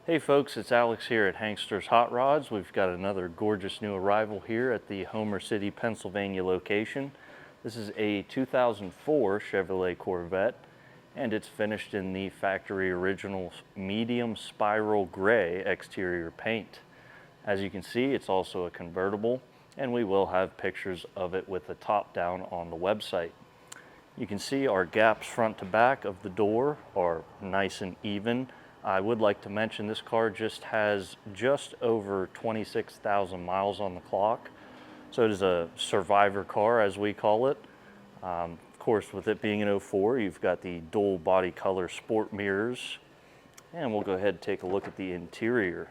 Hey folks, it's Alex here at Hankster's Hot Rods. We've got another gorgeous new arrival here at the Homer City, Pennsylvania location. This is a 2004 Chevrolet Corvette, and it's finished in the factory original medium spiral gray exterior paint. As you can see, it's also a convertible, and we will have pictures of it with the top down on the website. You can see our gaps front to back of the door are nice and even. I would like to mention this car just has just over 26,000 miles on the clock. So it is a survivor car, as we call it. Of course, with it being an 04, you've got the dual body color sport mirrors. And we'll go ahead and take a look at the interior.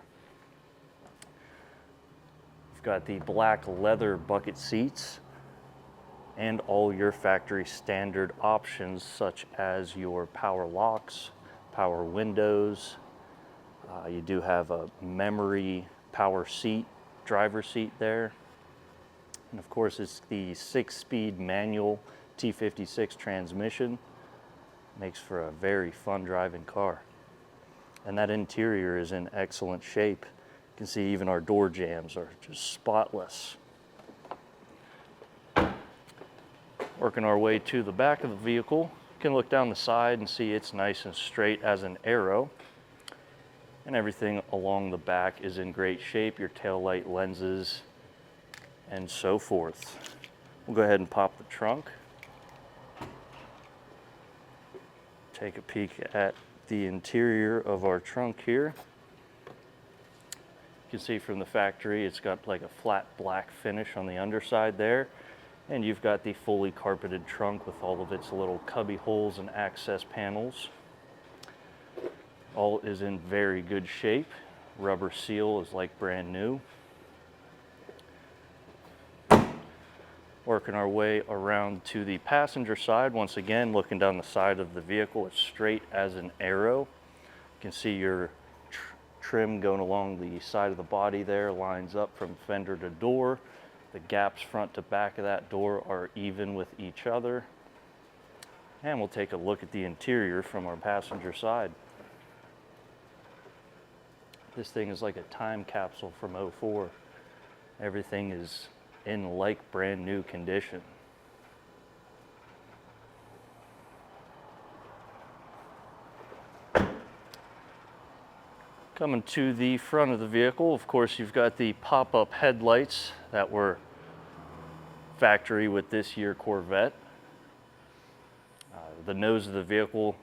You've got the black leather bucket seats and all your factory standard options such as your power locks, power windows. You do have a memory power seat, driver seat there. And of course, it's the 6-speed manual T56 transmission. Makes for a very fun driving car. And that interior is in excellent shape. You can see even our door jambs are just spotless. Working our way to the back of the vehicle, you can look down the side and see it's nice and straight as an arrow. And everything along the back is in great shape, your taillight lenses and so forth. We'll go ahead and pop the trunk. Take a peek at the interior of our trunk here. You can see from the factory it's got like a flat black finish on the underside there. And you've got the fully carpeted trunk with all of its little cubby holes and access panels. All is in very good shape. Rubber seal is like brand new. Working our way around to the passenger side. Once again, looking down the side of the vehicle, it's straight as an arrow. You can see your trim going along the side of the body there, lines up from fender to door. The gaps front to back of that door are even with each other. And we'll take a look at the interior from our passenger side. This thing is like a time capsule from 04. Everything is in like brand new condition. Coming to the front of the vehicle, of course, you've got the pop-up headlights that were factory with this year Corvette. The nose of the vehicle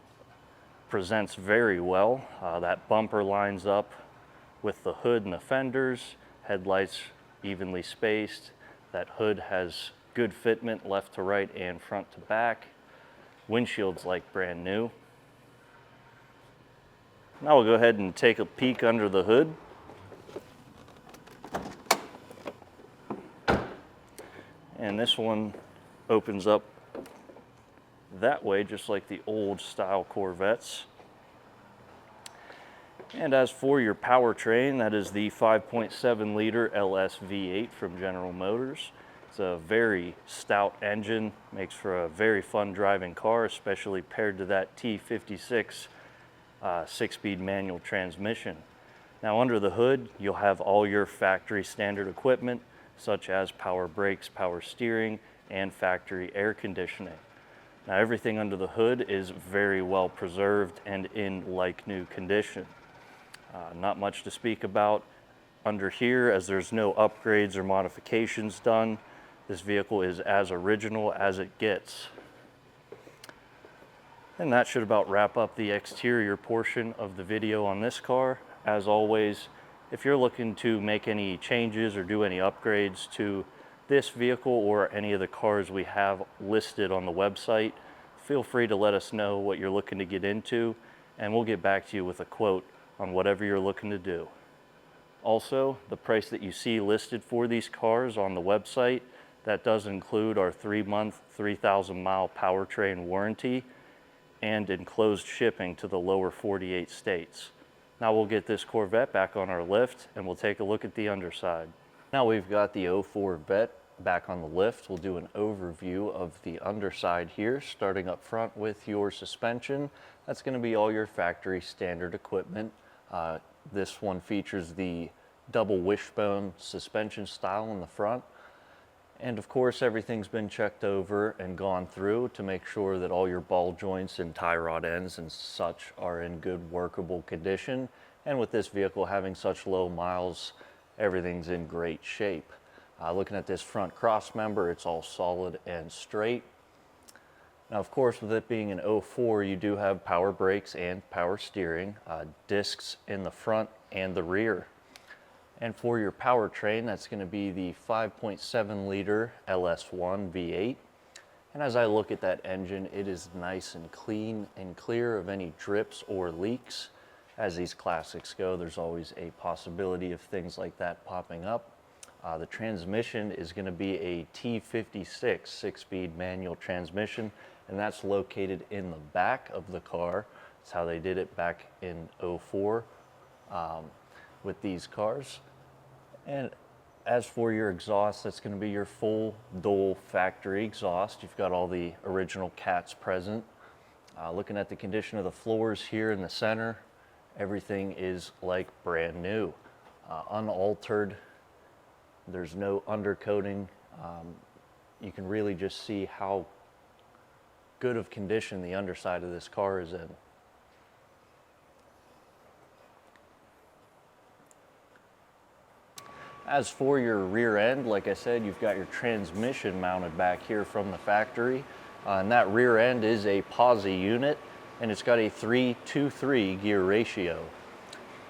presents very well. That bumper lines up with the hood and the fenders. Headlights evenly spaced. That hood has good fitment left to right and front to back. Windshield's like brand new. Now we'll go ahead and take a peek under the hood. And this one opens up that way, just like the old style Corvettes. And as for your powertrain, that is the 5.7 liter LS V8 from General Motors. It's a very stout engine, makes for a very fun driving car, especially paired to that T56 6-speed manual transmission. Now under the hood, you'll have all your factory standard equipment, such as power brakes, power steering, and factory air conditioning. Now everything under the hood is very well preserved and in like new condition. Not much to speak about under here, as there's no upgrades or modifications done. This vehicle is as original as it gets. And that should about wrap up the exterior portion of the video on this car. As always, if you're looking to make any changes or do any upgrades to this vehicle or any of the cars we have listed on the website, feel free to let us know what you're looking to get into, and we'll get back to you with a quote on whatever you're looking to do. Also, the price that you see listed for these cars on the website, that does include our 3-month, 3,000-mile powertrain warranty and enclosed shipping to the lower 48 states. Now we'll get this Corvette back on our lift and we'll take a look at the underside. Now we've got the 04 Vette back on the lift. We'll do an overview of the underside here, starting up front with your suspension. That's going to be all your factory standard equipment. This one features the double wishbone suspension style in the front. And of course, everything's been checked over and gone through to make sure that all your ball joints and tie rod ends and such are in good workable condition. And with this vehicle having such low miles, everything's in great shape. Looking at this front cross member, it's all solid and straight. Now, of course, with it being an 04, you do have power brakes and power steering, discs in the front and the rear. And for your powertrain, that's going to be the 5.7 liter LS1 V8. And as I look at that engine, it is nice and clean and clear of any drips or leaks. As these classics go, there's always a possibility of things like that popping up. The transmission is going to be a T56 6-speed manual transmission, and that's located in the back of the car. That's how they did it back in 04 with these cars. And as for your exhaust, that's going to be your full dual factory exhaust. You've got all the original cats present. Looking at the condition of the floors here in the center, everything is like brand new, unaltered. There's no undercoating. You can really just see how good of condition the underside of this car is in. As for your rear end, like I said, you've got your transmission mounted back here from the factory. And that rear end is a posi unit, and it's got a 3-2-3 gear ratio.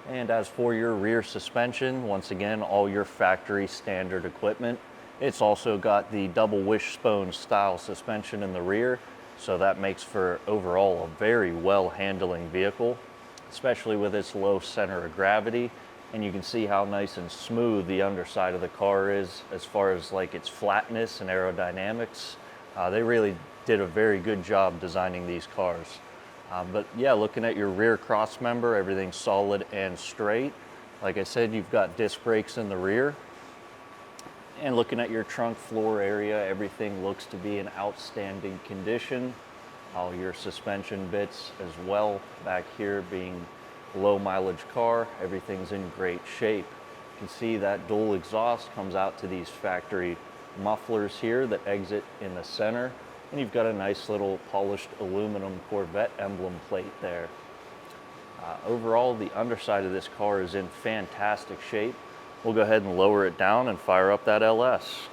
And as for your rear suspension, once again, all your factory standard equipment. It's also got the double wishbone style suspension in the rear, so that makes for overall a very well handling vehicle, especially with its low center of gravity. And you can see how nice and smooth the underside of the car is as far as like its flatness and aerodynamics. They really did a very good job designing these cars. But yeah, looking at your rear cross member, everything's solid and straight. Like I said, you've got disc brakes in the rear. And looking at your trunk floor area, everything looks to be in outstanding condition. All your suspension bits as well back here being low mileage car, everything's in great shape. You can see that dual exhaust comes out to these factory mufflers here that exit in the center, and you've got a nice little polished aluminum Corvette emblem plate there. Overall, the underside of this car is in fantastic shape. We'll go ahead and lower it down and fire up that LS.